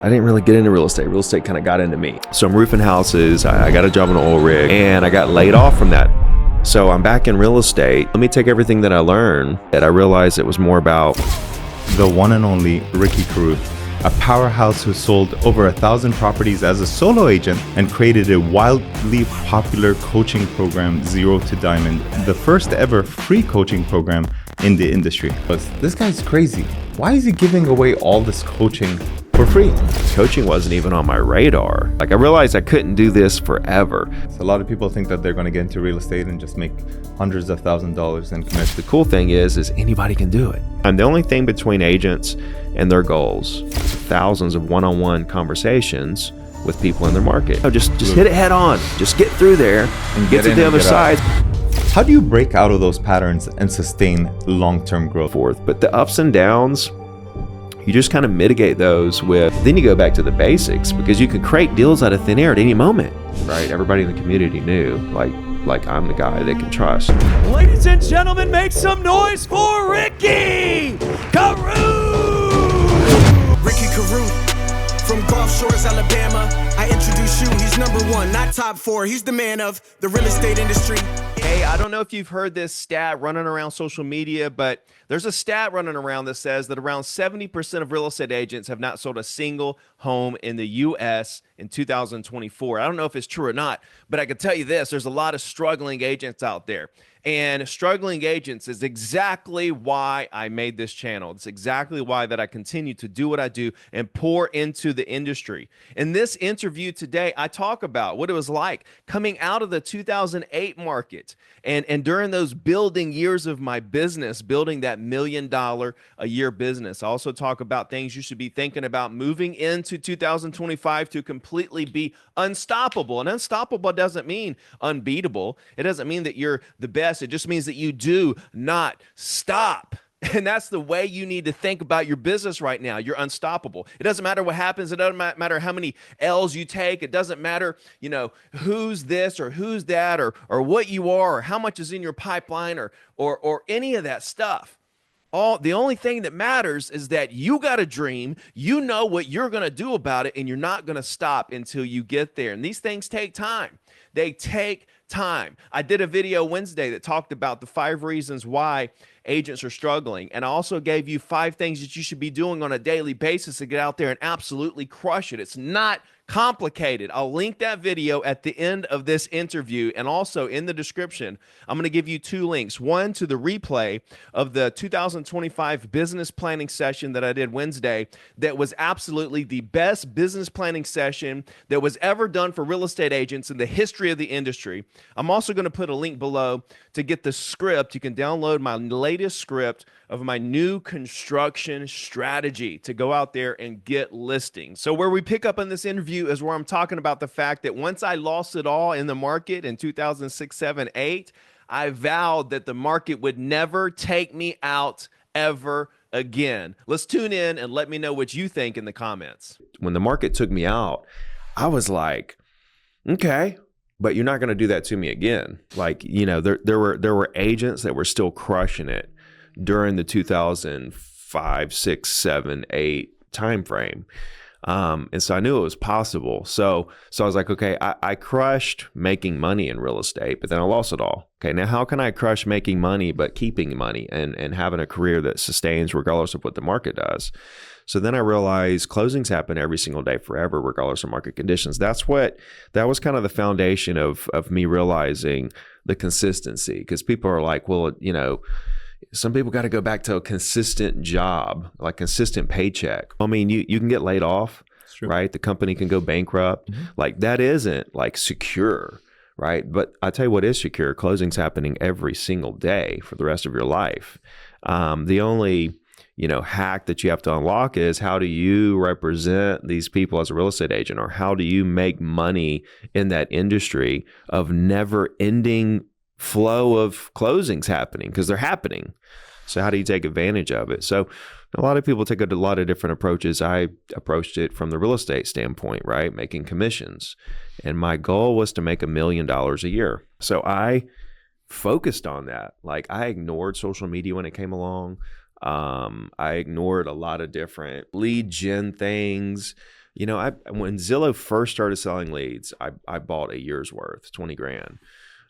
I didn't really get into real estate. Real estate kind of got into me. So I'm roofing houses. I got a job on an oil rig and I got laid off from that. So I'm back in real estate. Let me take everything that I learned, that I realized it was more about the one and only Ricky Carruth, a powerhouse who sold over 1,000 properties as a solo agent and created a wildly popular coaching program, Zero to Diamond, the first ever free coaching program in the industry. But this guy's crazy. Why is he giving away all this coaching for free? Coaching wasn't even on my radar. Like, I realized I couldn't do this forever. So a lot of people think that they're going to get into real estate and just make hundreds of thousands of dollars in commission. The cool thing is anybody can do it. And the only thing between agents and their goals, thousands of one-on-one conversations with people in their market. Just hit it head on. Just get through there and get to the other side. How do you break out of those patterns and sustain long-term growth? But the ups and downs, you just kind of mitigate those with, then you go back to the basics, because you could create deals out of thin air at any moment, right? Everybody in the community knew, like I'm the guy they can trust. Ladies and gentlemen, make some noise for Ricky Carruth! Ricky Carruth from Gulf Shores, Alabama. I introduce you, he's number one, not top four. He's the man of the real estate industry. Hey, I don't know if you've heard this stat running around social media, but there's a stat running around that says that around 70% of real estate agents have not sold a single home in the U.S. in 2024. I don't know if it's true or not, but I can tell you this, there's a lot of struggling agents out there. And struggling agents is exactly why I made this channel. It's exactly why that I continue to do what I do and pour into the industry. In this interview today, I talk about what it was like coming out of the 2008 market and during those building years of my business, building that $1 million a year business. I also talk about things you should be thinking about moving into 2025 to completely be unstoppable. And unstoppable doesn't mean unbeatable. It doesn't mean that you're the best. It just means that you do not stop. And that's the way you need to think about your business right now. You're unstoppable. It doesn't matter what happens. It doesn't matter how many L's you take. It doesn't matter, who's this or who's that or what you are or how much is in your pipeline or any of that stuff. The only thing that matters is that you got a dream, you know what you're going to do about it, and you're not going to stop until you get there. And these things take time. They take time. I did a video Wednesday that talked about the 5 reasons why agents are struggling. And I also gave you 5 things that you should be doing on a daily basis to get out there and absolutely crush it. It's not complicated. I'll link that video at the end of this interview, and also in the description, I'm going to give you 2 links. One to the replay of the 2025 business planning session that I did Wednesday that was absolutely the best business planning session that was ever done for real estate agents in the history of the industry. I'm also going to put a link below to get the script. You can download my latest script of my new construction strategy to go out there and get listings. So where we pick up in this interview is where I'm talking about the fact that once I lost it all in the market in 2006, 7, 8, I vowed that the market would never take me out ever again. Let's tune in and let me know what you think in the comments. When the market took me out, I was like, okay, but you're not going to do that to me again. Like, there were agents that were still crushing it during the 2005, 6, 7, 8 time frame. And so I knew it was possible. So I was like, okay, I crushed making money in real estate, but then I lost it all. Okay, now how can I crush making money but keeping money and having a career that sustains regardless of what the market does? So then I realized closings happen every single day forever, regardless of market conditions. That was kind of the foundation of me realizing the consistency, because people are like, well, some people got to go back to a consistent job, like consistent paycheck. I mean, you can get laid off, right? The company can go bankrupt. Mm-hmm. Like, that isn't like secure, right? But I tell you what is secure: closings happening every single day for the rest of your life. The only hack that you have to unlock is, how do you represent these people as a real estate agent, or how do you make money in that industry of never ending flow of closings happening, because they're happening. So how do you take advantage of it? So a lot of people take a lot of different approaches. I approached it from the real estate standpoint, right? Making commissions. And my goal was to make $1 million a year. So I focused on that. Like, I ignored social media when it came along. I ignored a lot of different lead gen things. When Zillow first started selling leads, I bought a year's worth, 20 grand.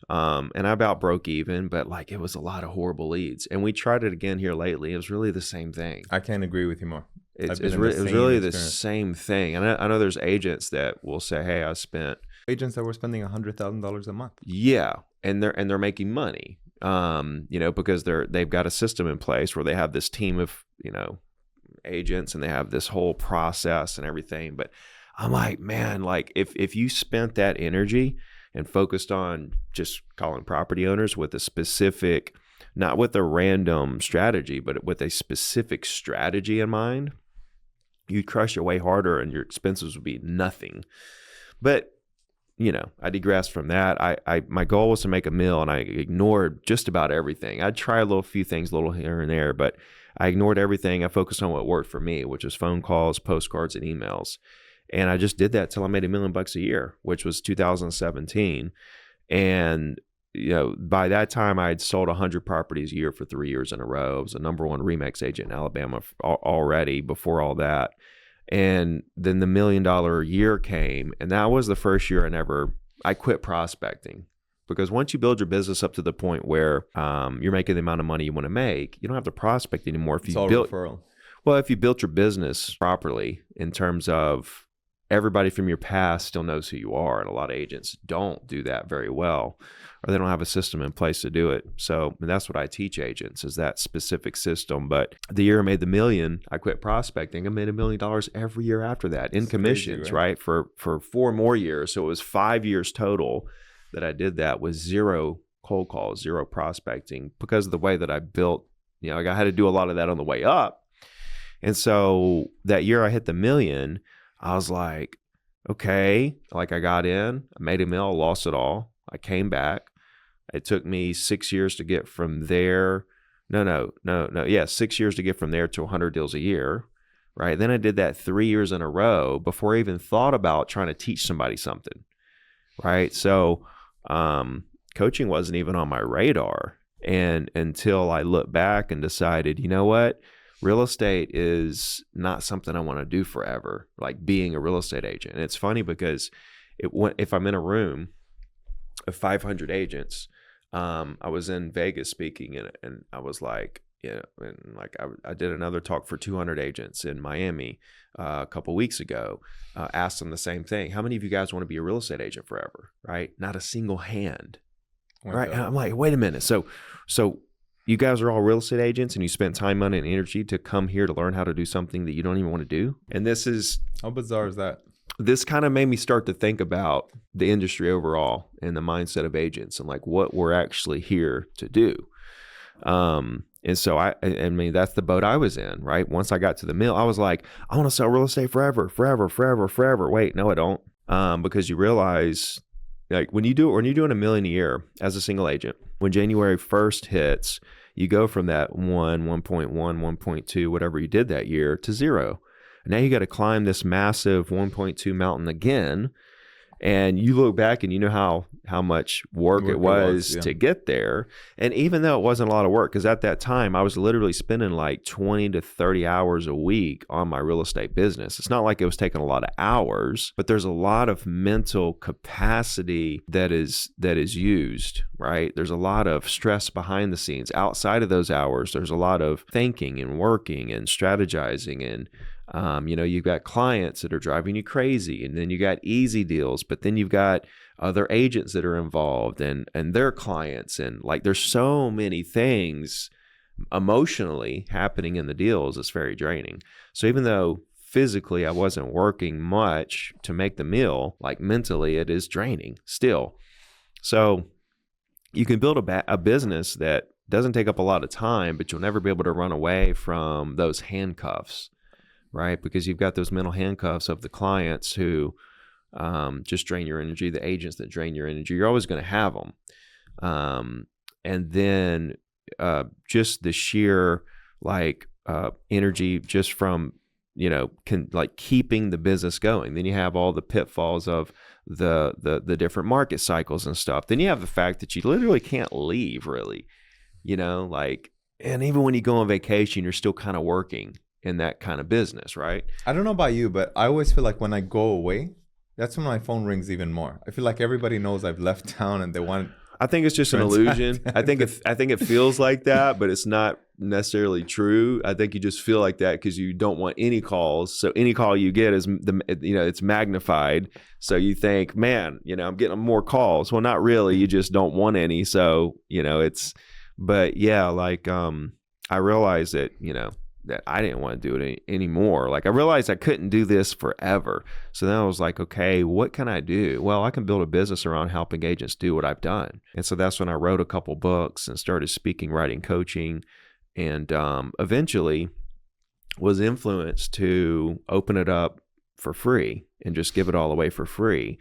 And I about broke even, but like it was a lot of horrible leads. And we tried it again here lately. It was really the same thing. I can't agree with you more. It was really the same thing. And I know there's agents that will say, hey, I spent. Agents that were spending $100,000 a month. Yeah. And they're making money, because they've got a system in place where they have this team of, agents and they have this whole process and everything. But I'm like, man, like if you spent that energy and focused on just calling property owners with a specific, not with a random strategy, but with a specific strategy in mind, you'd crush your way harder and your expenses would be nothing. But, I digressed from that. My goal was to make a meal, and I ignored just about everything. I'd try a few things a little here and there, but I ignored everything. I focused on what worked for me, which was phone calls, postcards, and emails. And I just did that till I made $1 million a year, which was 2017. And, by that time I had sold 100 properties a year for 3 years in a row. I was the number one Remax agent in Alabama already before all that. And then the $1 million year came, and that was the first year I quit prospecting. Because once you build your business up to the point where you're making the amount of money you want to make, you don't have to prospect anymore. If you built your business properly in terms of everybody from your past still knows who you are, and a lot of agents don't do that very well, or they don't have a system in place to do it. So that's what I teach agents, is that specific system. But the year I made the $1 million, I quit prospecting. I made $1 million every year after that in commissions, crazy, right? For 4 more years. So it was 5 years total that I did that with 0 cold calls, 0 prospecting, because of the way that I built. I had to do a lot of that on the way up. And so that year I hit the $1 million, I was like, okay, like I got in, I made $1 million, lost it all. I came back. It took me 6 years to get from there. 6 years to get from there to 100 deals a year, right? Then I did that 3 years in a row before I even thought about trying to teach somebody something, right? So coaching wasn't even on my radar. And until I looked back and decided, you know what? Real estate is not something I want to do forever, like being a real estate agent. And it's funny because if I'm in a room of 500 agents, I was in Vegas speaking, and I was like, I did another talk for 200 agents in Miami a couple weeks ago. Asked them the same thing. How many of you guys want to be a real estate agent forever? Right? Not a single hand. Right? And I'm like, wait a minute. So you guys are all real estate agents, and you spent time, money, and energy to come here to learn how to do something that you don't even want to do. And how bizarre is that? This kind of made me start to think about the industry overall and the mindset of agents and like what we're actually here to do. And so I mean, that's the boat I was in, right? Once I got to the mill, I was like, I want to sell real estate forever. Wait, no, I don't. Because you realize, like when you're doing $1 million a year as a single agent, when January 1st hits, you go from that 1.1, 1.2, whatever you did that year to 0. And now you got to climb this massive 1.2 mountain again. And you look back and you know how much work it was to get there. And even though it wasn't a lot of work, because at that time I was literally spending like 20 to 30 hours a week on my real estate business. It's not like it was taking a lot of hours, but there's a lot of mental capacity that is used, right? There's a lot of stress behind the scenes. Outside of those hours, there's a lot of thinking and working and strategizing, and you've got clients that are driving you crazy, and then you got easy deals, but then you've got other agents that are involved and their clients. And like, there's so many things emotionally happening in the deals. It's very draining. So even though physically I wasn't working much to make the meal, like mentally it is draining still. So you can build a business that doesn't take up a lot of time, but you'll never be able to run away from those handcuffs, right? Because you've got those mental handcuffs of the clients who just drain your energy, the agents that drain your energy. You're always going to have them. And then just the sheer energy just from, keeping the business going. Then you have all the pitfalls of the different market cycles and stuff. Then you have the fact that you literally can't leave really, and even when you go on vacation, you're still kind of working. in that kind of business, right? I don't know about you, but I always feel like when I go away, that's when my phone rings even more. I feel like everybody knows I've left town and they want. I think it's just an illusion. I think it feels like that, but it's not necessarily true. I think you just feel like that because you don't want any calls. So any call you get is it's magnified. So you think, man, I'm getting more calls. Well, not really. You just don't want any. So but yeah, like I realized that that I didn't want to do it anymore. Like I realized I couldn't do this forever. So then I was like, okay, what can I do? Well, I can build a business around helping agents do what I've done. And so that's when I wrote a couple books and started speaking, writing, coaching, and eventually was influenced to open it up for free and just give it all away for free.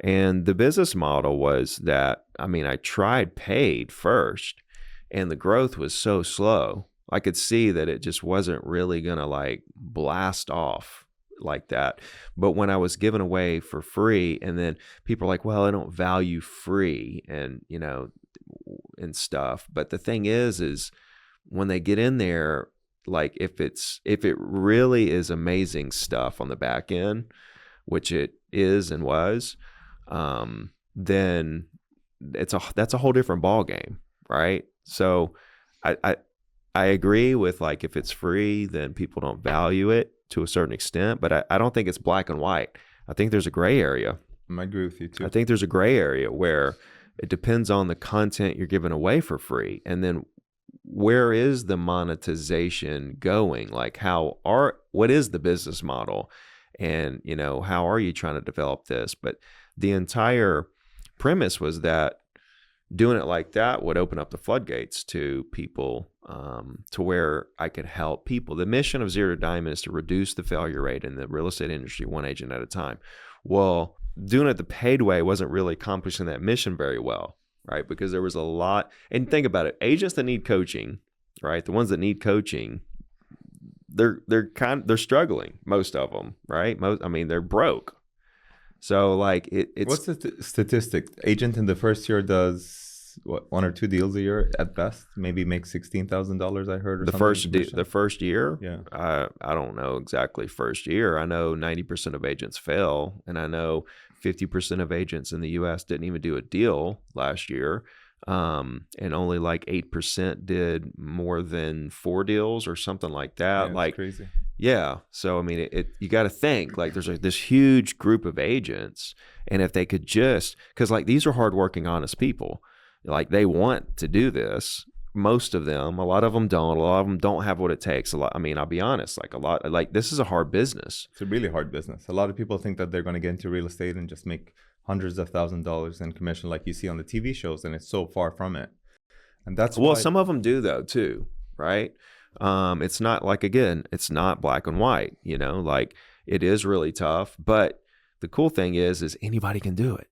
And the business model was that, I tried paid first and the growth was so slow. I could see that it just wasn't really going to like blast off like that. But when I was giving away for free and then people are like, well, I don't value free and, and stuff. But the thing is when they get in there, like if it really is amazing stuff on the back end, which it is and was, then that's a whole different ball game. Right. So I agree with like if it's free, then people don't value it to a certain extent, but I don't think it's black and white. I think there's a gray area. I agree with you too. I think there's a gray area where it depends on the content you're giving away for free. And then where is the monetization going? Like what is the business model? And, how are you trying to develop this? But the entire premise was that doing it like that would open up the floodgates to people, to where I could help people. The mission of Zero to Diamond is to reduce the failure rate in the real estate industry, one agent at a time. Well, doing it the paid way wasn't really accomplishing that mission very well, right? Because there was a lot, and think about it, agents that need coaching, right? The ones that need coaching, they're struggling, most of them, right? They're broke. So like it's what's the statistic? Agent in the first year does what, 1 or 2 deals a year at best, maybe makes $16,000. I heard. Or the first year. Yeah. I don't know exactly first year. I know 90% of agents fail, and I know 50% of agents in the U.S. didn't even do a deal last year. And only like 8% did more than 4 deals or something like that. Yeah, like crazy. Yeah. So, you got to think like there's this huge group of agents. And if they could because like these are hardworking, honest people, like they want to do this. Most of them, a lot of them don't. A lot of them don't have what it takes. I'll be honest, this is a hard business. It's a really hard business. A lot of people think that they're going to get into real estate and just make hundreds of thousands of dollars in commission like you see on the TV shows. And it's so far from it. And that's why some of them do though too, right? It's not like, again, it's not black and white, like it is really tough, but the cool thing is anybody can do it.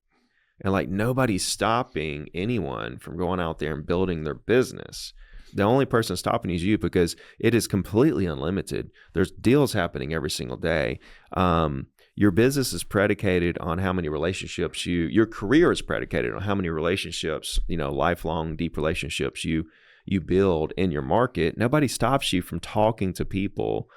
And like nobody's stopping anyone from going out there and building their business. The only person stopping is you, because it is completely unlimited. There's deals happening every single day. Your business is predicated on how many relationships your career is predicated on how many relationships, lifelong deep relationships you build in your market. Nobody stops you from talking to people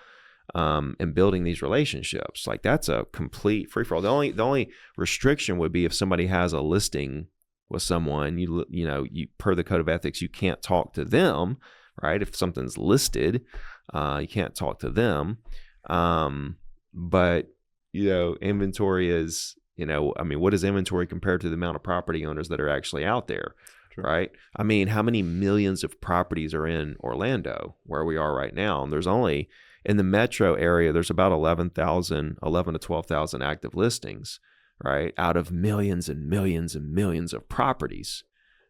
and building these relationships. Like that's a complete free for all. The only restriction would be if somebody has a listing with someone, you per the code of ethics, you can't talk to them, right? If something's listed, you can't talk to them. But inventory is, what is inventory compared to the amount of property owners that are actually out there? True. Right? How many millions of properties are in Orlando, where we are right now? And there's only, in the metro area, there's about 11 to 12,000 active listings, right? Out of millions and millions and millions of properties,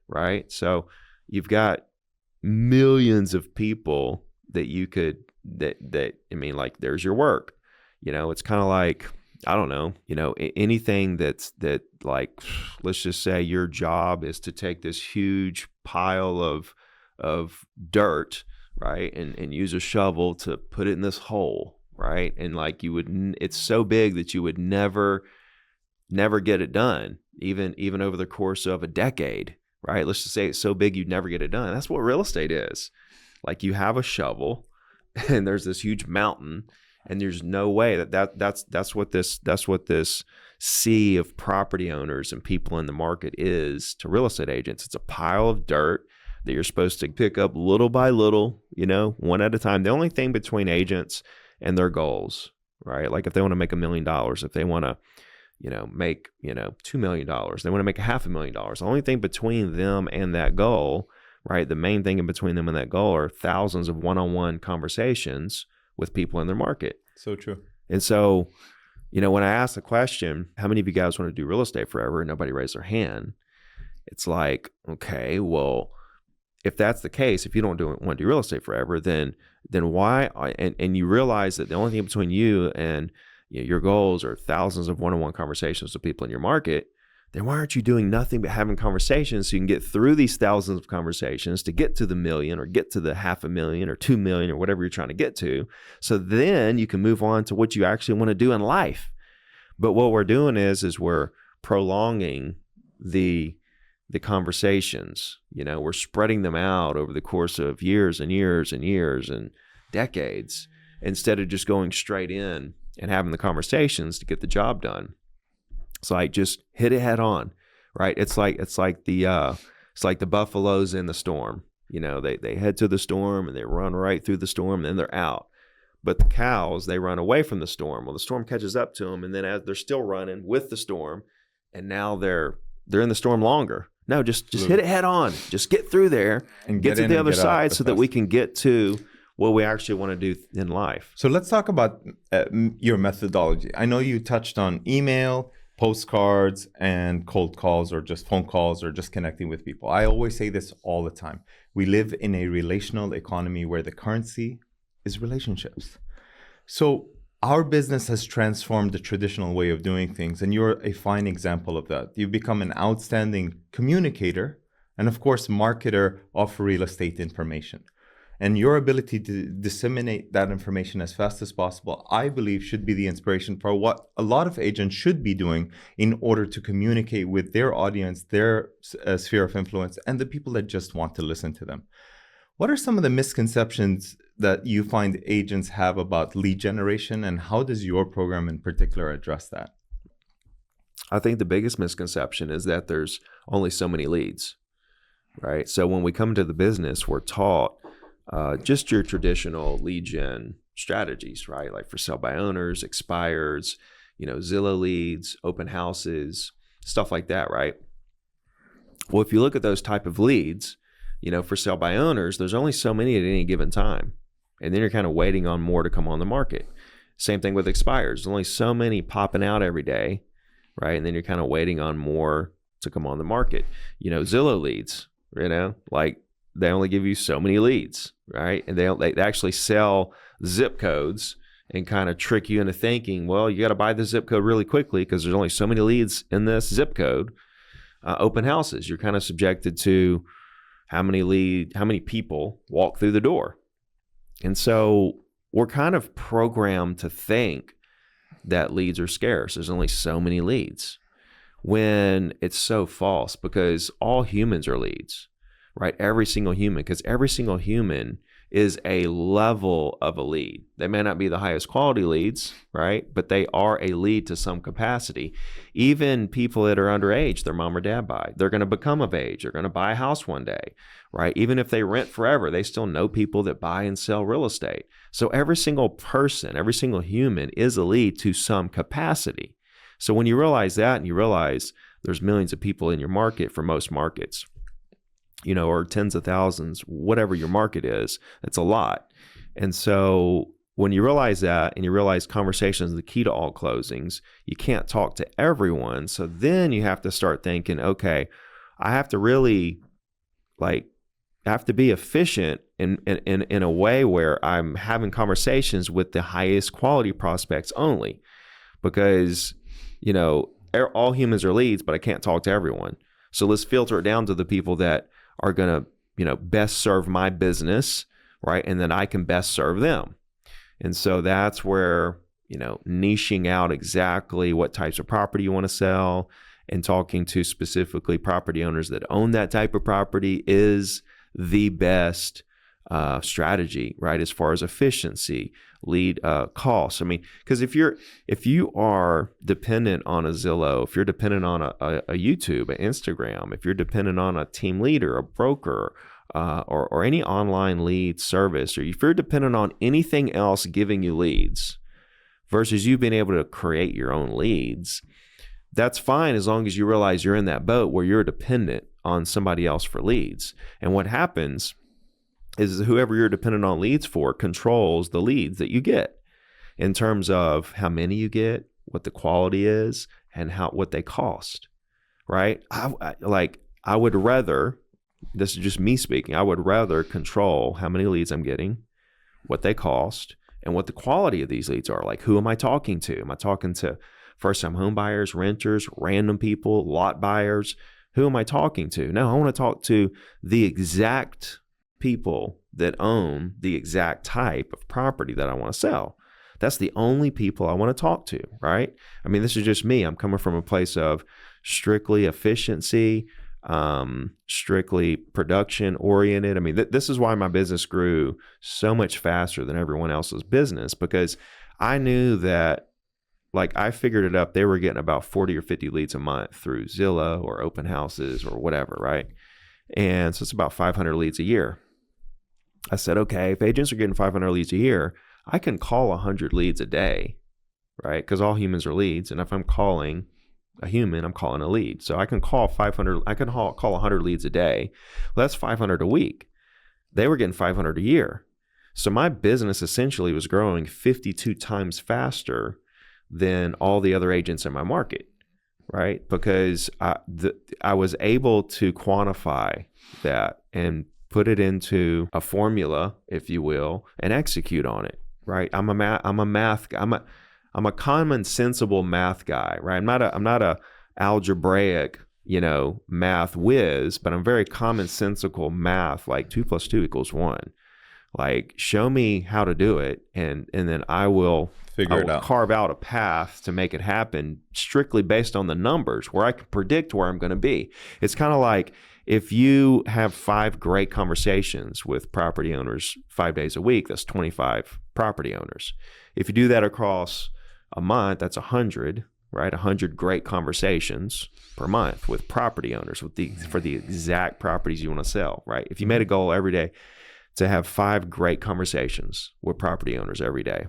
right? So you've got millions of people that you could, there's your work. It's kind of like, I don't know, anything that like, let's just say your job is to take this huge pile of dirt, right, and use a shovel to put it in this hole, right, and like it's so big that you would never get it done, even over the course of a decade, right? Let's just say it's so big you'd never get it done. That's what real estate is. Like you have a shovel and there's this huge mountain, and there's no way that's what this sea of property owners and people in the market is to real estate agents. It's a pile of dirt that you're supposed to pick up little by little, one at a time. The only thing between agents and their goals, right? Like if they want to make $1 million, if they want to, make, $2 million, they want to make $500,000. The only thing between them and that goal, right? The main thing in between them and that goal are thousands of one-on-one conversations with people in their market. So true. And so, when I ask the question, how many of you guys want to do real estate forever? And nobody raised their hand. It's like, okay, well, if that's the case, if you don't want to do real estate forever, then why? And you realize that the only thing between you and your goals are thousands of one-on-one conversations with people in your market. Then why aren't you doing nothing but having conversations so you can get through these thousands of conversations to get to the million or get to the $500,000 or 2 million or whatever you're trying to get to? So then you can move on to what you actually want to do in life. But what we're doing is we're prolonging the conversations. We're spreading them out over the course of years and years and years and decades instead of just going straight in and having the conversations to get the job done. It's like just hit it head on, right? It's like the buffaloes in the storm. They head to the storm and they run right through the storm and then they're out. But the cows, they run away from the storm. Well, the storm catches up to them, and then as they're still running with the storm, and now they're in the storm longer. No, just hit it head on. Just get through there and get to the other side so that we can get to what we actually want to do in life. So let's talk about your methodology. I know you touched on email, postcards, and cold calls, or just phone calls, or just connecting with people. I always say this all the time. We live in a relational economy where the currency is relationships. So our business has transformed the traditional way of doing things, and you're a fine example of that. You've become an outstanding communicator and, of course, marketer of real estate information. And your ability to disseminate that information as fast as possible, I believe, should be the inspiration for what a lot of agents should be doing in order to communicate with their audience, their sphere of influence, and the people that just want to listen to them. What are some of the misconceptions that you find agents have about lead generation, and how does your program in particular address that? I think the biggest misconception is that there's only so many leads, right? So when we come to the business, we're taught just your traditional lead gen strategies, right? Like for sale by owners, expires, Zillow leads, open houses, stuff like that, right? Well, if you look at those type of leads, for sale by owners, there's only so many at any given time. And then you're kind of waiting on more to come on the market. Same thing with expires. There's only so many popping out every day, right? And then you're kind of waiting on more to come on the market. Zillow leads, like they only give you so many leads, right? And they actually sell zip codes and kind of trick you into thinking, well, you got to buy the zip code really quickly because there's only so many leads in this zip code. Open houses, you're kind of subjected to how many people walk through the door. And so we're kind of programmed to think that leads are scarce. There's only so many leads, when it's so false, because all humans are leads, right? Every single human, because every single human is a level of a lead. They may not be the highest quality leads, right? But they are a lead to some capacity. Even people that are underage, their mom or dad buy, they're going to become of age. They're going to buy a house one day, right? Even if they rent forever, they still know people that buy and sell real estate. So every single person, every single human is a lead to some capacity. So when you realize that, and you realize there's millions of people in your market for most markets, or tens of thousands, whatever your market is, it's a lot. And so when you realize that, and you realize conversation is the key to all closings, you can't talk to everyone. So then you have to start thinking, okay, I have to really I have to be efficient in a way where I'm having conversations with the highest quality prospects only, because, all humans are leads, but I can't talk to everyone. So let's filter it down to the people that are going to, best serve my business, right? And then I can best serve them. And so that's where, niching out exactly what types of property you want to sell and talking to specifically property owners that own that type of property is the best strategy, right? As far as efficiency, lead costs. I mean, because if you are dependent on a Zillow, if you're dependent on a YouTube, an Instagram, if you're dependent on a team leader, a broker, or any online lead service, or if you're dependent on anything else giving you leads versus you being able to create your own leads, that's fine as long as you realize you're in that boat where you're dependent on somebody else for leads. And what happens is whoever you're dependent on leads for controls the leads that you get in terms of how many you get, what the quality is, and what they cost, right? I would rather, this is just me speaking, I would rather control how many leads I'm getting, what they cost, and what the quality of these leads are. Like, who am I talking to? Am I talking to first-time home buyers, renters, random people, lot buyers? Who am I talking to? No, I want to talk to the exact people that own the exact type of property that I want to sell. That's the only people I want to talk to, right? I mean, this is just me. I'm coming from a place of strictly efficiency, strictly production oriented. I mean, this is why my business grew so much faster than everyone else's business, because I knew that, like, I figured it up. They were getting about 40 or 50 leads a month through Zillow or open houses or whatever, right? And so it's about 500 leads a year. I said, okay, if agents are getting 500 leads a year, I can call 100 leads a day, right? Because all humans are leads. And if I'm calling a human, I'm calling a lead. So I can call 500, I can call 100 leads a day. Well, that's 500 a week. They were getting 500 a year. So my business essentially was growing 52 times faster than all the other agents in my market, right? Because I was able to quantify that and put it into a formula, if you will, and execute on it, right? I'm a common sensible math guy, right? I'm not a algebraic, math whiz, but I'm very commonsensical math, like 2 + 2 = 1. Like, show me how to do it, and then I will carve out a path to make it happen strictly based on the numbers, where I can predict where I'm going to be. It's kind of like if you have 5 great conversations with property owners 5 days a week, that's 25 property owners. If you do that across a month, that's 100, right? 100 great conversations per month with property owners for the exact properties you want to sell, right? If you made a goal every day to have 5 great conversations with property owners every day,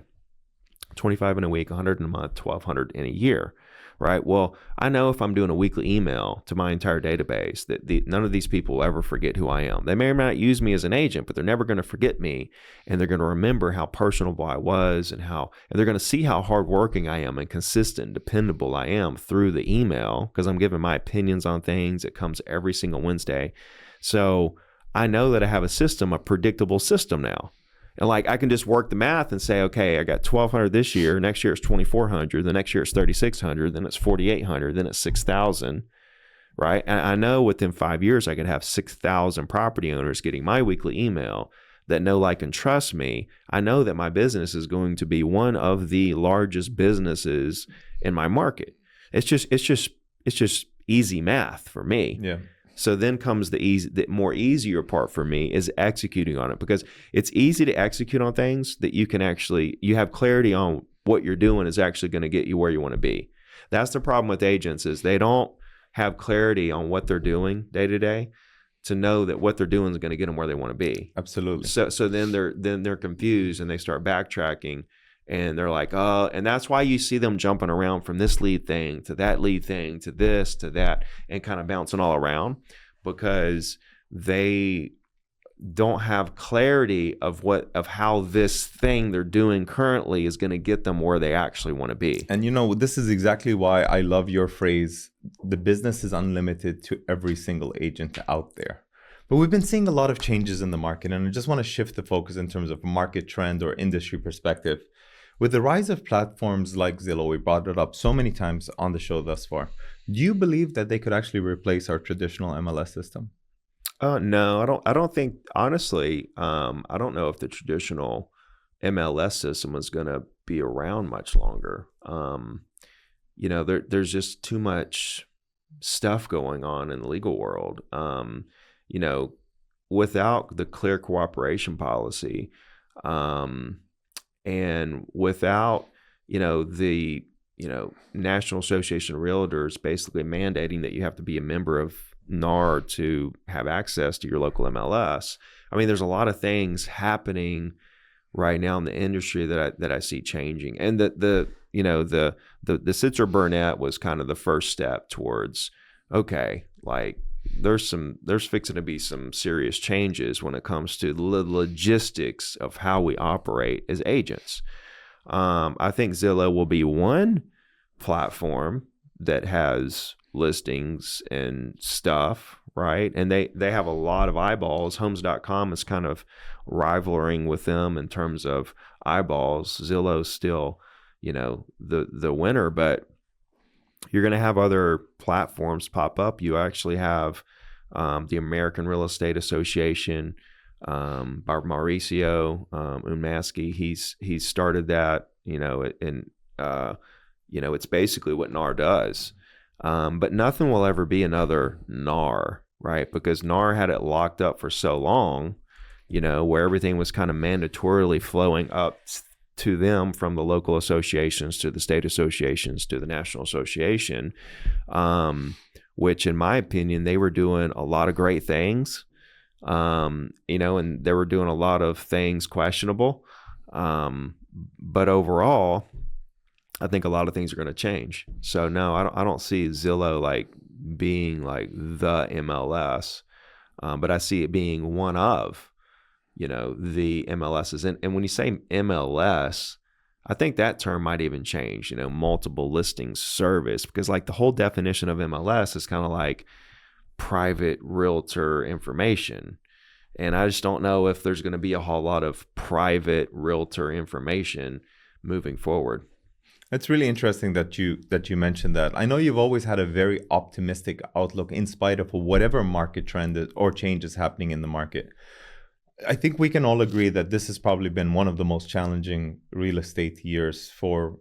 25 in a week, 100 in a month, 1,200 in a year, right? Well, I know if I'm doing a weekly email to my entire database that none of these people will ever forget who I am. They may or may not use me as an agent, but they're never going to forget me, and they're going to remember how personable I was, and they're going to see how hardworking I am and consistent and dependable I am through the email, because I'm giving my opinions on things. It comes every single Wednesday. So I know that I have a predictable system now. And like, I can just work the math and say, okay, I got 1,200 this year. Next year it's 2,400. The next year it's 3,600. Then it's 4,800. Then it's 6,000, right? And I know within 5 years I could have 6,000 property owners getting my weekly email that know, like, and trust me. I know that my business is going to be one of the largest businesses in my market. It's just easy math for me. Yeah. So then comes the more easier part for me is executing on it, because it's easy to execute on things that you have clarity on what you're doing is actually going to get you where you want to be. That's the problem with agents, is they don't have clarity on what they're doing day to day to know that what they're doing is going to get them where they want to be. Absolutely. So then they're confused, and they start backtracking, and they're like, oh, and that's why you see them jumping around from this lead thing to that lead thing to this to that, and kind of bouncing all around, because they don't have clarity of how this thing they're doing currently is going to get them where they actually want to be. And this is exactly why I love your phrase, the business is unlimited to every single agent out there. But we've been seeing a lot of changes in the market, and I just want to shift the focus in terms of market trend or industry perspective. With the rise of platforms like Zillow, we brought it up so many times on the show thus far. Do you believe that they could actually replace our traditional MLS system? No, I don't think, honestly, I don't know if the traditional MLS system is going to be around much longer. There's just too much stuff going on in the legal world. without the clear cooperation policy, and without, the, National Association of Realtors basically mandating that you have to be a member of NAR to have access to your local MLS. I mean, there's a lot of things happening right now in the industry that I see changing, and the Sitzer Burnett was kind of the first step towards, okay, like there's fixing to be some serious changes when it comes to the logistics of how we operate as agents. I think Zillow will be one platform that has listings and stuff, right? And they have a lot of eyeballs. Homes.com is kind of rivaling with them in terms of eyeballs. Zillow's still, the winner, but you're going to have other platforms pop up. You actually have the American Real Estate Association, by Mauricio Unmasky. He's started that, and it's basically what NAR does. But nothing will ever be another NAR, right? Because NAR had it locked up for so long, where everything was kind of mandatorily flowing up to them from the local associations to the state associations to the national association, which in my opinion, they were doing a lot of great things, and they were doing a lot of things questionable. But overall, I think a lot of things are going to change. So no, I don't see Zillow like being like the MLS, but I see it being one of, the MLSs. And when you say MLS, I think that term might even change, multiple listings service, because like the whole definition of MLS is kind of like private realtor information. And I just don't know if there's going to be a whole lot of private realtor information moving forward. It's really interesting that you mentioned that. I know you've always had a very optimistic outlook in spite of whatever market trend or change is happening in the market. I think we can all agree that this has probably been one of the most challenging real estate years for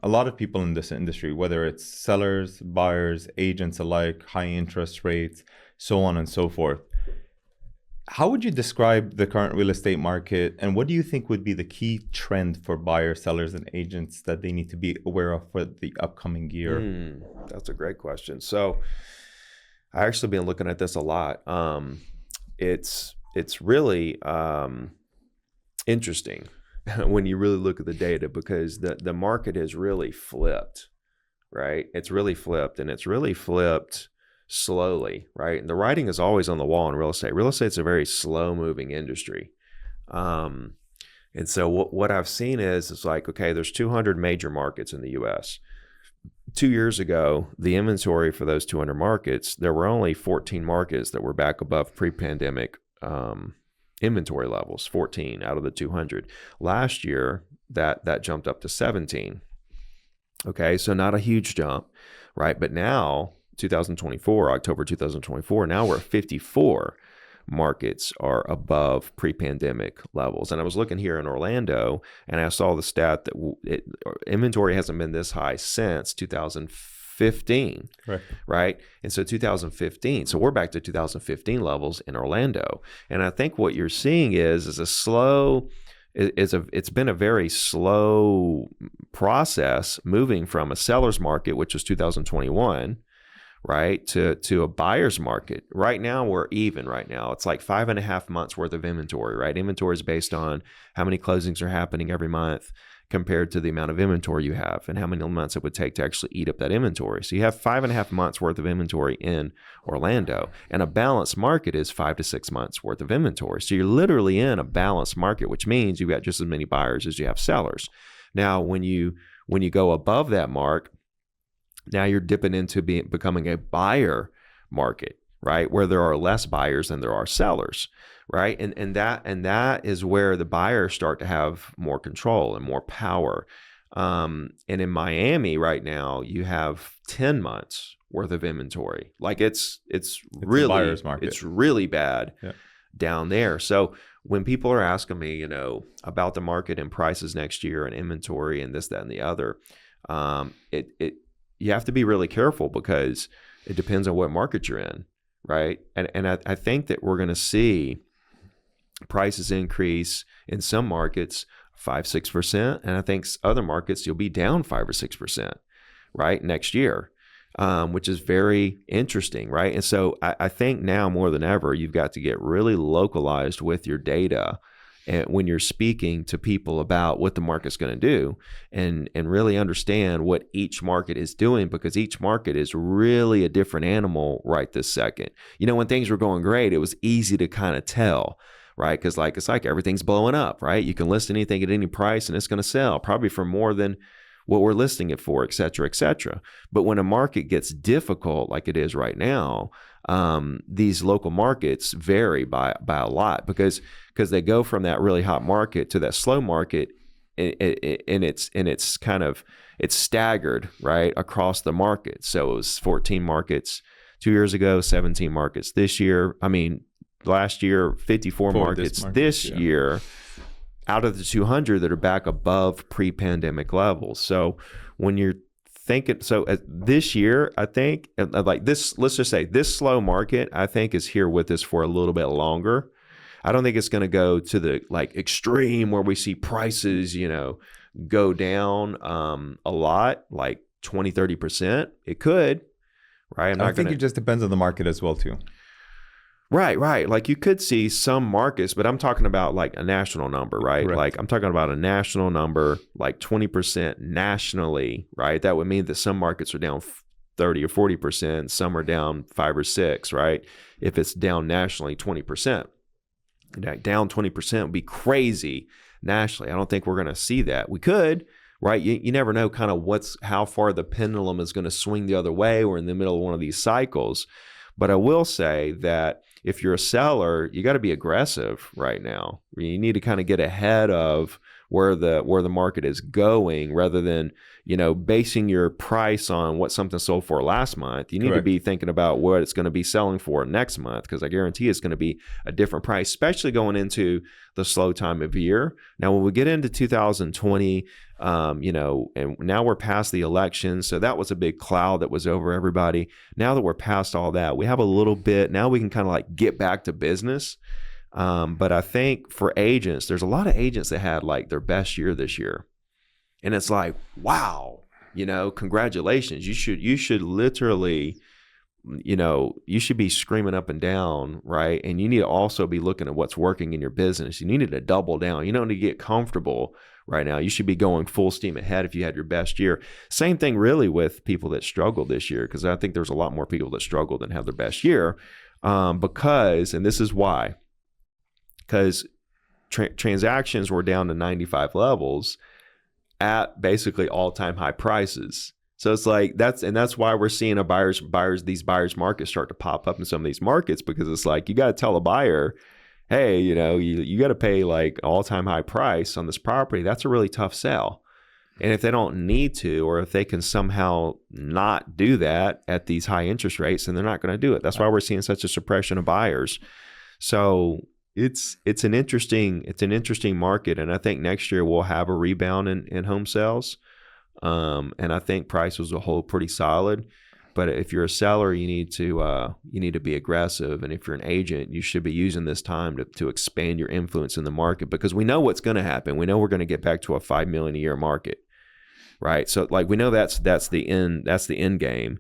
a lot of people in this industry, whether it's sellers, buyers, agents alike, high interest rates, so on and so forth. How would you describe the current real estate market, and what do you think would be the key trend for buyers, sellers, and agents that they need to be aware of for the upcoming year? That's a great question. So I actually been looking at this a lot. It's really interesting when you really look at the data, because the market has really flipped, right? It's really flipped, and it's really flipped slowly, right? And the writing is always on the wall in real estate. Real estate's a very slow moving industry. And so what I've seen is, it's like, okay, there's 200 major markets in the US. 2 years ago, the inventory for those 200 markets, there were only 14 markets that were back above pre-pandemic inventory levels, 14 out of the 200. Last year, that jumped up to 17. Okay, so not a huge jump, right? But now, 2024, October 2024, now we're at 54 markets are above pre-pandemic levels. And I was looking here in Orlando, and I saw the stat that inventory hasn't been this high since 2015, right? And so 2015, so we're back to 2015 levels in Orlando. And I think what you're seeing is it's been a very slow process moving from a seller's market, which was 2021, right, to a buyer's market. Right now, we're even right now. It's like 5.5 months worth of inventory, right? Inventory is based on how many closings are happening every month compared to the amount of inventory you have and how many months it would take to actually eat up that inventory. So you have 5.5 months worth of inventory in Orlando, and a balanced market is 5 to 6 months worth of inventory. So you're literally in a balanced market, which means you've got just as many buyers as you have sellers. Now, when you go above that mark, now you're dipping into becoming a buyer market, right? Where there are less buyers than there are sellers, right? And that is where the buyers start to have more control and more power. And in Miami right now, you have 10 months worth of inventory. Like it's really a buyer's market. It's really bad down there. So when people are asking me, about the market and prices next year and inventory and this, that, and the other, you have to be really careful because it depends on what market you're in, right? And I think that we're going to see prices increase in some markets 5-6%, and I think other markets you'll be down 5 or 6%, right, next year, which is very interesting, right? And so I think now more than ever you've got to get really localized with your data, and when you're speaking to people about what the market's going to do, and really understand what each market is doing, because each market is really a different animal right this second. When things were going great, it was easy to kind of tell, right? Because it's like everything's blowing up, right? You can list anything at any price and it's going to sell, probably for more than what we're listing it for, et cetera, et cetera. But when a market gets difficult like it is right now, these local markets vary by a lot, because they go from that really hot market to that slow market, and it's staggered right across the market. So it was 14 markets 2 years ago, 17 markets this year. Last year, 54 markets this year, out of the 200 that are back above pre-pandemic levels. So when you're thinking, this year, I think, like this, let's just say this slow market, I think, is here with us for a little bit longer. I don't think it's going to go to the extreme where we see prices, go down a lot, like 20-30%. It could, right? I think it just depends on the market as well, too. Right. Like you could see some markets, but I'm talking about like a national number, right? Correct. Like I'm talking about a national number, like 20% nationally, right? That would mean that some markets are down 30 or 40%, some are down 5 or 6, right? If it's down nationally 20%. Down 20% would be crazy nationally. I don't think we're going to see that. We could, right? You never know kind of how far the pendulum is going to swing the other way. We're in the middle of one of these cycles. But I will say that if you're a seller, you got to be aggressive right now. You need to kind of get ahead of where the market is going, rather than basing your price on what something sold for last month. You need to be thinking about what it's going to be selling for next month, because I guarantee it's going to be a different price, especially going into the slow time of year. Now, when we get into 2020, and now we're past the election, so that was a big cloud that was over everybody. Now that we're past all that, we have a little bit, now we can kind of like get back to business. But I think for agents, there's a lot of agents that had like their best year this year. And it's like, wow, congratulations. You should literally, you should be screaming up and down, right? And you need to also be looking at what's working in your business. You need to double down. You don't need to get comfortable right now. You should be going full steam ahead if you had your best year. Same thing really with people that struggled this year, because I think there's a lot more people that struggled than have their best year, because, and this is why, because transactions were down to 95 levels at basically all-time high prices. So it's like that's why we're seeing these buyers markets start to pop up in some of these markets, because it's like you got to tell a buyer, hey, you got to pay like all-time high price on this property. That's a really tough sell. And if they don't need to, or if they can somehow not do that at these high interest rates, then they're not going to do it. That's why we're seeing such a suppression of buyers. So it's an interesting market, and I think next year we'll have a rebound in home sales, and I think prices will hold pretty solid. But if you're a seller, you need to be aggressive, and if you're an agent, you should be using this time to expand your influence in the market, because we know what's going to happen. We know we're going to get back to a 5 million a year market, right? So like we know that's the end game.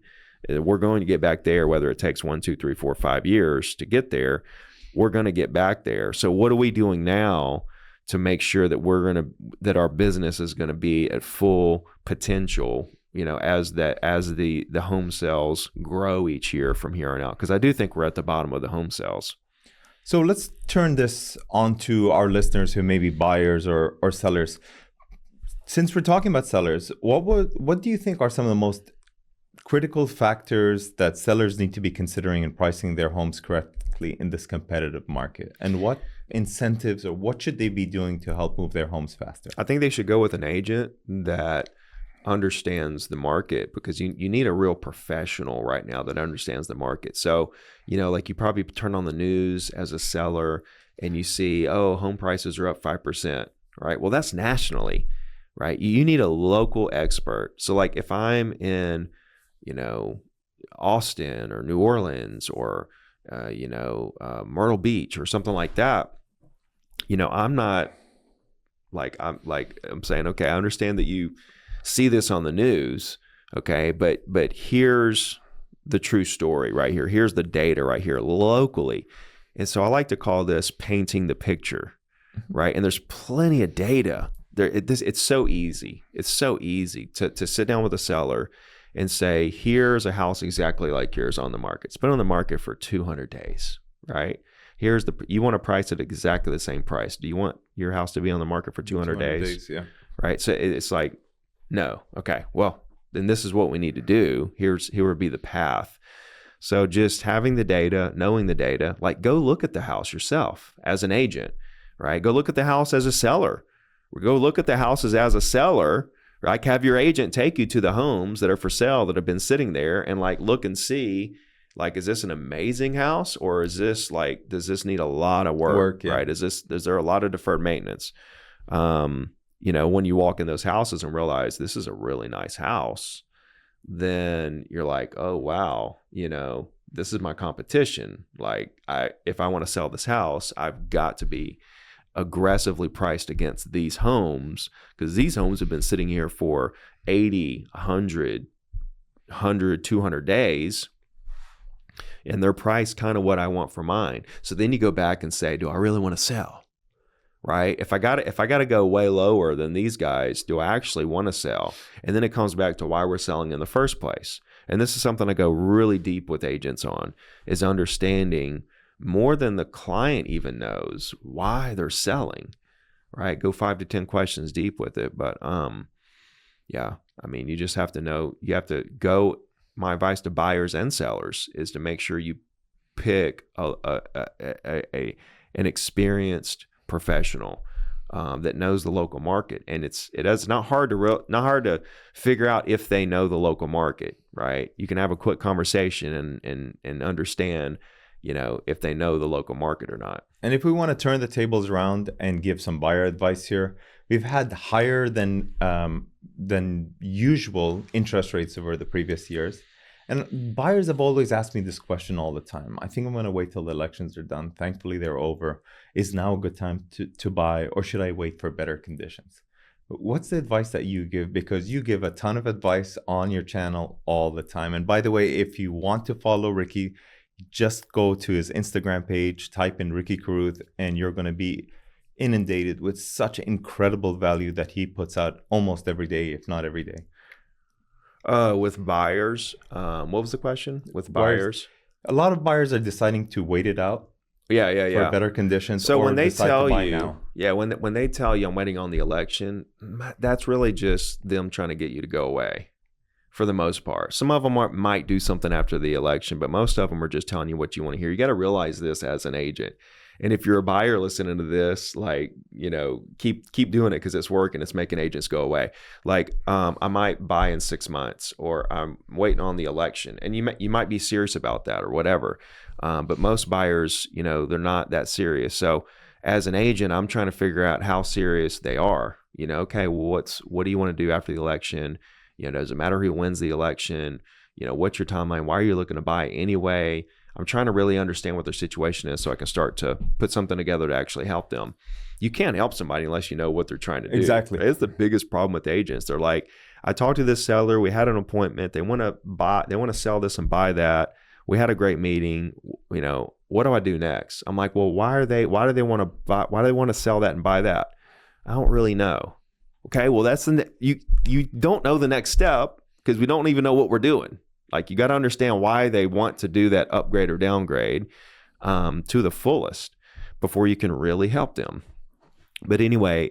We're going to get back there, whether it takes 1, 2, 3, 4, 5 years to get there. We're going to get back there. So what are we doing now to make sure that that our business is going to be at full potential, as the home sales grow each year from here on out? Because I do think we're at the bottom of the home sales. So let's turn this on to our listeners who may be buyers or sellers. Since we're talking about sellers, what do you think are some of the most critical factors that sellers need to be considering in pricing their homes correctly in this competitive market? And what incentives or what should they be doing to help move their homes faster? I think they should go with an agent that understands the market, because you need a real professional right now that understands the market. So, like you probably turn on the news as a seller and you see, oh, home prices are up 5%, right? Well, that's nationally, right? You need a local expert. So like if I'm in, Austin or New Orleans or, Myrtle Beach or something like that, I'm not I'm saying, okay, I understand that you see this on the news, okay, but here's the true story right here. Here's the data right here locally. And so I like to call this painting the picture, right? And there's plenty of data there. It's so easy. It's so easy to sit down with a seller and say, here's a house exactly like yours on the market. It's been on the market for 200 days, right? You want to price it exactly the same price. Do you want your house to be on the market for 200 days? Yeah. Right. So it's like, no. Okay. Well, then this is what we need to do. Here would be the path. So just having the data, knowing the data, like go look at the house yourself as an agent, right? Go look at the house as a seller. Go look at the houses as a seller, right? Have your agent take you to the homes that are for sale that have been sitting there and like look and see, like, is this an amazing house or is this like, does this need a lot of work Yeah. right? Is there a lot of deferred maintenance? When you walk in those houses and realize this is a really nice house, then you're like, oh, wow, this is my competition. Like if I want to sell this house, I've got to be aggressively priced against these homes because these homes have been sitting here for 80, 100, 200 days. And they're priced kind of what I want for mine. So then you go back and say, do I really want to sell? Right? If I got to go way lower than these guys, do I actually want to sell? And then it comes back to why we're selling in the first place. And this is something I go really deep with agents on, is understanding more than the client even knows why they're selling. Right? Go 5 to 10 questions deep with it. But yeah, I mean, you just have to know. You have to go. My advice to buyers and sellers is to make sure you pick an experienced professional that knows the local market, and it's not hard to figure out if they know the local market, right? You can have a quick conversation and understand, if they know the local market or not. And if we want to turn the tables around and give some buyer advice here, we've had higher than usual interest rates over the previous years. And buyers have always asked me this question all the time. I think I'm going to wait till the elections are done. Thankfully, they're over. Is now a good time to buy, or should I wait for better conditions? What's the advice that you give? Because you give a ton of advice on your channel all the time. And by the way, if you want to follow Ricky, just go to his Instagram page, type in Ricky Carruth, and you're going to be inundated with such incredible value that he puts out almost every day, if not every day. With buyers, what was the question? With buyers, a lot of buyers are deciding to wait it out. Yeah. For better conditions. So or when they decide to tell buy you, now. when they tell you I'm waiting on the election, that's really just them trying to get you to go away. For the most part, some of them might do something after the election, but most of them are just telling you what you want to hear. You got to realize this as an agent. And if you're a buyer listening to this, like, keep doing it because it's working. It's making agents go away. Like, I might buy in 6 months, or I'm waiting on the election, and you might be serious about that or whatever. But most buyers, they're not that serious. So as an agent, I'm trying to figure out how serious they are. Okay, well, what do you want to do after the election? Does it matter who wins the election? What's your timeline? Why are you looking to buy anyway? I'm trying to really understand what their situation is so I can start to put something together to actually help them. You can't help somebody unless you know what they're trying to do. Exactly. It's the biggest problem with agents. They're like, I talked to this seller. We had an appointment. They want to sell this and buy that. We had a great meeting. What do I do next? I'm like, well, why do they want to sell that and buy that? I don't really know. Okay, well, you don't know the next step because we don't even know what we're doing. Like, you got to understand why they want to do that upgrade or downgrade to the fullest before you can really help them. But anyway,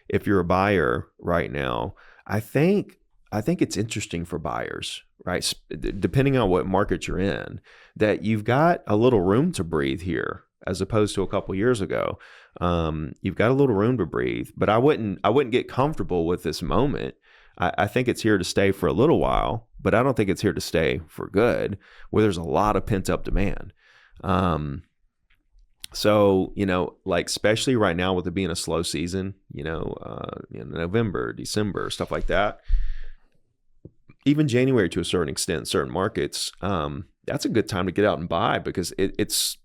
if you're a buyer right now, I think it's interesting for buyers, right? Depending on what market you're in, that you've got a little room to breathe here as opposed to a couple years ago. You've got a little room to breathe, but I wouldn't get comfortable with this moment. I think it's here to stay for a little while, but I don't think it's here to stay for good, where there's a lot of pent up demand. So, like, especially right now with it being a slow season, November, December, stuff like that, even January to a certain extent, certain markets, that's a good time to get out and buy because it's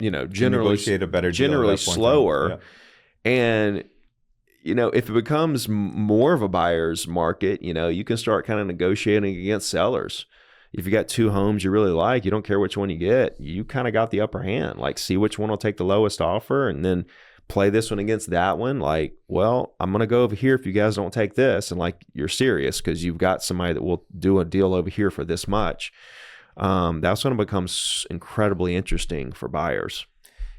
generally negotiate a better deal at generally that point in time. slower. Yeah. And if it becomes more of a buyer's market, you can start kind of negotiating against sellers. If you got two homes you really like, you don't care which one you get, you kind of got the upper hand. Like, see which one will take the lowest offer and then play this one against that one. Like, well, I'm going to go over here if you guys don't take this. And like, you're serious because you've got somebody that will do a deal over here for this much. That's when it becomes incredibly interesting for buyers.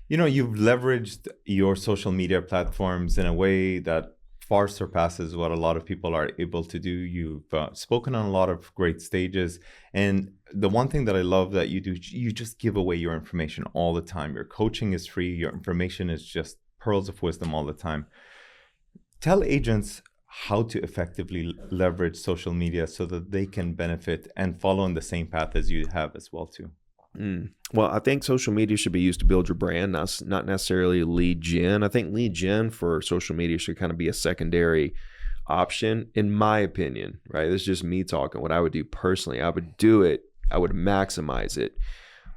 You've leveraged your social media platforms in a way that far surpasses what a lot of people are able to do. You've spoken on a lot of great stages. And the one thing that I love that you do, you just give away your information all the time. Your coaching is free. Your information is just pearls of wisdom all the time. Tell agents how to effectively leverage social media so that they can benefit and follow in the same path as you have as well too. Well, I think social media should be used to build your brand, not necessarily lead gen. I think lead gen for social media should kind of be a secondary option, in my opinion, right? This is just me talking. What I would do personally, I would maximize it.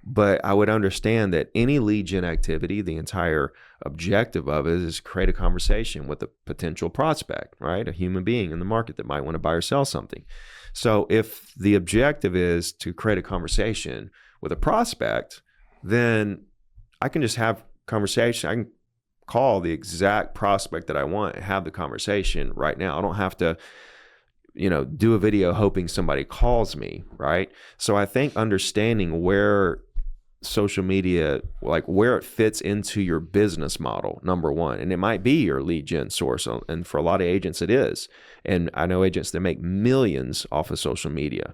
But I would understand that any lead gen activity, the entire objective of it is create a conversation with a potential prospect, right? A human being in the market that might want to buy or sell something. So if the objective is to create a conversation with a prospect, then I can just have conversation. I can call the exact prospect that I want and have the conversation right now. I don't have to, do a video hoping somebody calls me, right? So I think understanding where social media, like where it fits into your business model, number one, and it might be your lead gen source. And for a lot of agents, it is. And I know agents that make millions off of social media.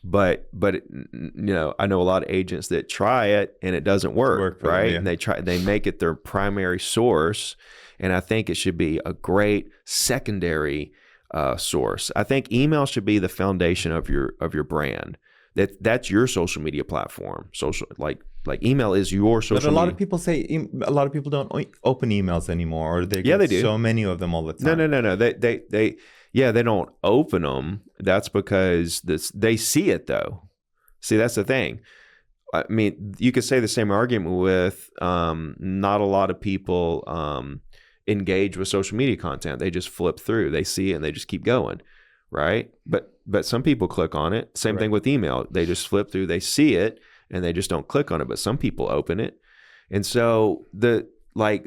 But I know a lot of agents that try it and it doesn't work, right? Them, yeah. And they make it their primary source. And I think it should be a great secondary source. I think email should be the foundation of your brand. That's your social media platform. Social like email is your social media. But a lot of people say a lot of people don't open emails anymore, or they do. So many of them all the time. No. They don't open them. That's because they see it though. See, that's the thing. I mean, you could say the same argument with not a lot of people engage with social media content. They just flip through. They see it and they just keep going, right? But some people click on it. Same thing with email. They just flip through. They see it and they just don't click on it. But some people open it, and so the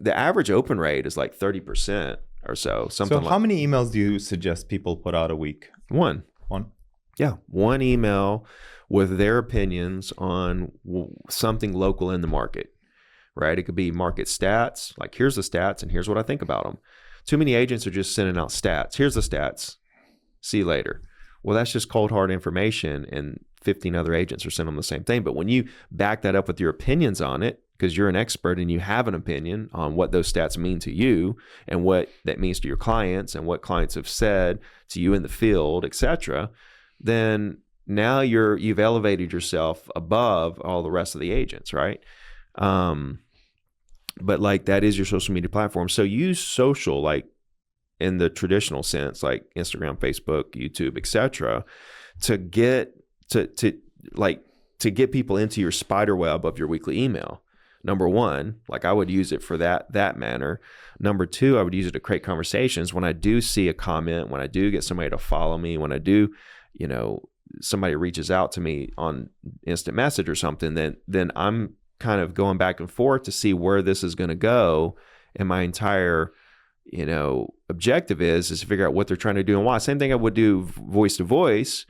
average open rate is like 30%. Or so. So how many emails do you suggest people put out a week? One. Yeah, one email with their opinions on something local in the market, right? It could be market stats, like here's the stats and here's what I think about them. Too many agents are just sending out stats. Here's the stats. See you later. Well, that's just cold hard information, and 15 other agents are sending them the same thing. But when you back that up with your opinions on it, because you're an expert and you have an opinion on what those stats mean to you and what that means to your clients and what clients have said to you in the field, etc., then now you've elevated yourself above all the rest of the agents, right? But like that is your social media platform. So use social like in the traditional sense, like Instagram, Facebook, YouTube, etc., to get to get people into your spider web of your weekly email. Number one, like I would use it for that manner. Number two, I would use it to create conversations. When I do see a comment, when I do get somebody to follow me, when I do, somebody reaches out to me on instant message or something, then I'm kind of going back and forth to see where this is going to go. And my entire, objective is to figure out what they're trying to do and why. Same thing I would do voice to voice.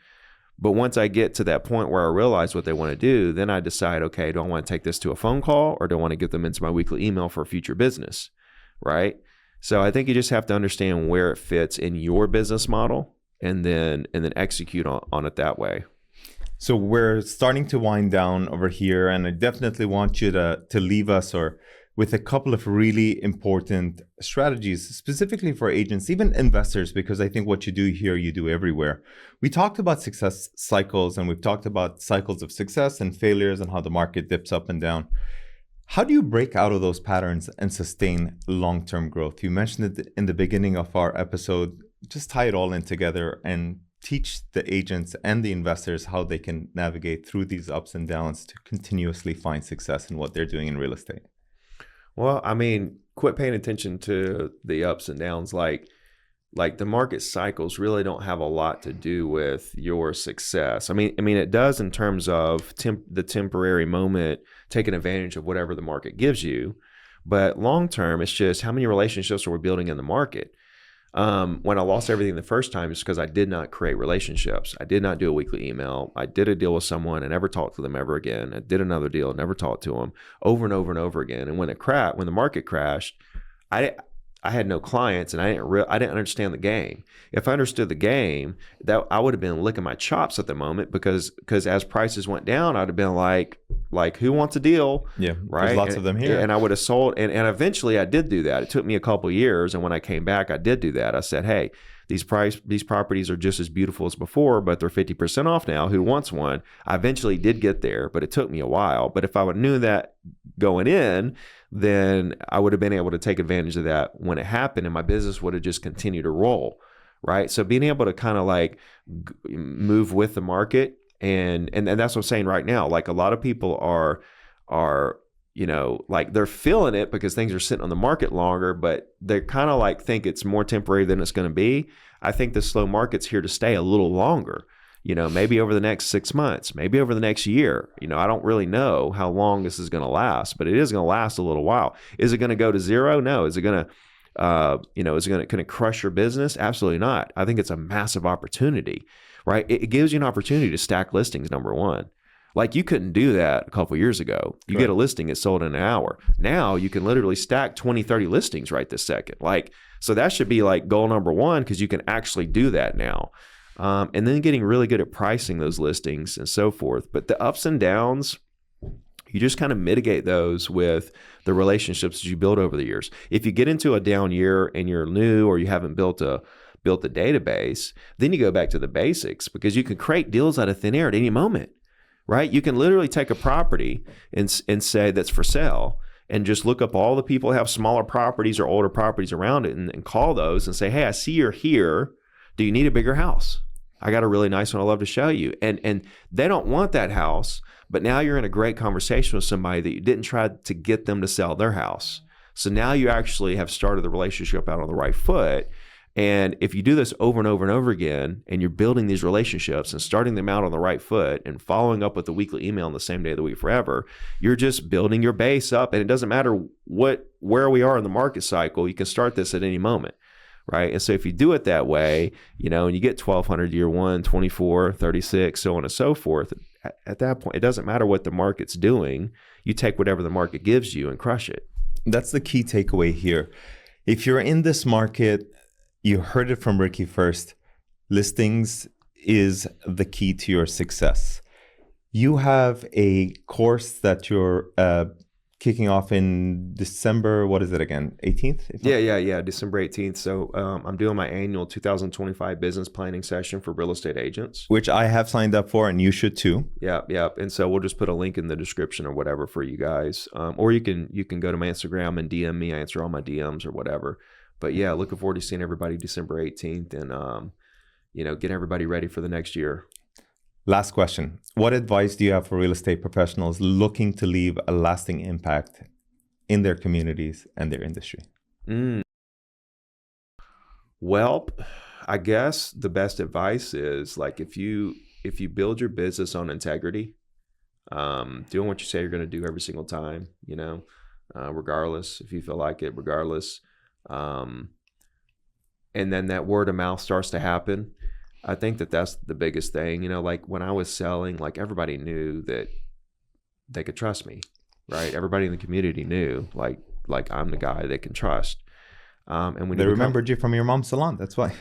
But once I get to that point where I realize what they want to do, then I decide, okay, do I want to take this to a phone call or do I want to get them into my weekly email for future business, right? So I think you just have to understand where it fits in your business model and then execute on it that way. So we're starting to wind down over here, and I definitely want you to leave us with a couple of really important strategies, specifically for agents, even investors, because I think what you do here, you do everywhere. We talked about success cycles, and we've talked about cycles of success and failures and how the market dips up and down. How do you break out of those patterns and sustain long-term growth? You mentioned it in the beginning of our episode. Just tie it all in together and teach the agents and the investors how they can navigate through these ups and downs to continuously find success in what they're doing in real estate? Well, I mean, quit paying attention to the ups and downs. Like the market cycles really don't have a lot to do with your success. I mean, it does in terms of the temporary moment, taking advantage of whatever the market gives you. But long term, it's just how many relationships are we building in the market? When I lost everything the first time, it's because I did not create relationships. I did not do a weekly email. I did a deal with someone and never talked to them ever again. I did another deal, never talked to them, over and over and over again. And when the market crashed, I had no clients, and I didn't understand the game. If I understood the game, that I would have been licking my chops at the moment because as prices went down, I'd have been like who wants a deal? Yeah, right. There's lots of them here, and I would have sold. And eventually, I did do that. It took me a couple of years, and when I came back, I did do that. I said, hey, these properties are just as beautiful as before, but they're 50% off now. Who wants one? I eventually did get there, but it took me a while. But if I would have knew that going in, then I would have been able to take advantage of that when it happened, and my business would have just continued to roll, right? So being able to kind of like move with the market, and that's what I'm saying right now. Like a lot of people are like they're feeling it because things are sitting on the market longer, but they kind of like think it's more temporary than it's going to be. I think the slow market's here to stay a little longer. Maybe over the next 6 months, maybe over the next year. I don't really know how long this is going to last, but it is going to last a little while. Is it going to go to zero? No. Is it going to, is it going to crush your business? Absolutely not. I think it's a massive opportunity, right? It gives you an opportunity to stack listings, number one. Like you couldn't do that a couple of years ago. You get a listing, it's sold in an hour. Now you can literally stack 20, 30 listings right this second. So that should be like goal number one, because you can actually do that now. And then getting really good at pricing those listings and so forth. But the ups and downs, you just kind of mitigate those with the relationships that you build over the years. If you get into a down year and you're new or you haven't built a database, then you go back to the basics, because you can create deals out of thin air at any moment, right? You can literally take a property and say that's for sale, and just look up all the people who have smaller properties or older properties around it and call those and say, hey, I see you're here. Do you need a bigger house? I got a really nice one I'd love to show you. And they don't want that house, but now you're in a great conversation with somebody that you didn't try to get them to sell their house. So now you actually have started the relationship out on the right foot. And if you do this over and over and over again, and you're building these relationships and starting them out on the right foot and following up with the weekly email on the same day of the week forever, you're just building your base up. And it doesn't matter where we are in the market cycle, you can start this at any moment. Right. And so if you do it that way, and you get 1,200 year one, 24, 36, so on and so forth, at that point, it doesn't matter what the market's doing. You take whatever the market gives you and crush it. That's the key takeaway here. If you're in this market, you heard it from Ricky first, listings is the key to your success. You have a course that you're kicking off in December, what is it again, 18th? Yeah, December 18th. So I'm doing my annual 2025 business planning session for real estate agents. Which I have signed up for, and you should too. Yeah. And so we'll just put a link in the description or whatever for you guys. Or you can go to my Instagram and DM me. I answer all my DMs or whatever. But yeah, looking forward to seeing everybody December 18th and, getting everybody ready for the next year. Last question. What advice do you have for real estate professionals looking to leave a lasting impact in their communities and their industry? Well, I guess the best advice is like if you build your business on integrity, doing what you say you're going to do every single time, regardless if you feel like it, regardless. And then that word of mouth starts to happen. I think that's the biggest thing. Like when I was selling, like everybody knew that they could trust me, right? Everybody in the community knew like I'm the guy they can trust. And when they remembered you from your mom's salon, that's why.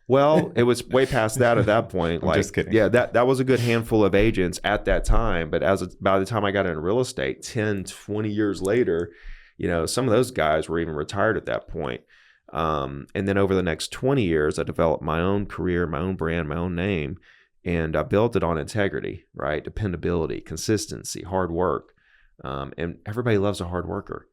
Well, it was way past that at that point. Like, just kidding. Yeah, that was a good handful of agents at that time. But by the time I got into real estate, 10, 20 years later, some of those guys were even retired at that point. And then over the next 20 years, I developed my own career, my own brand, my own name, and I built it on integrity, right? Dependability, consistency, hard work. And everybody loves a hard worker.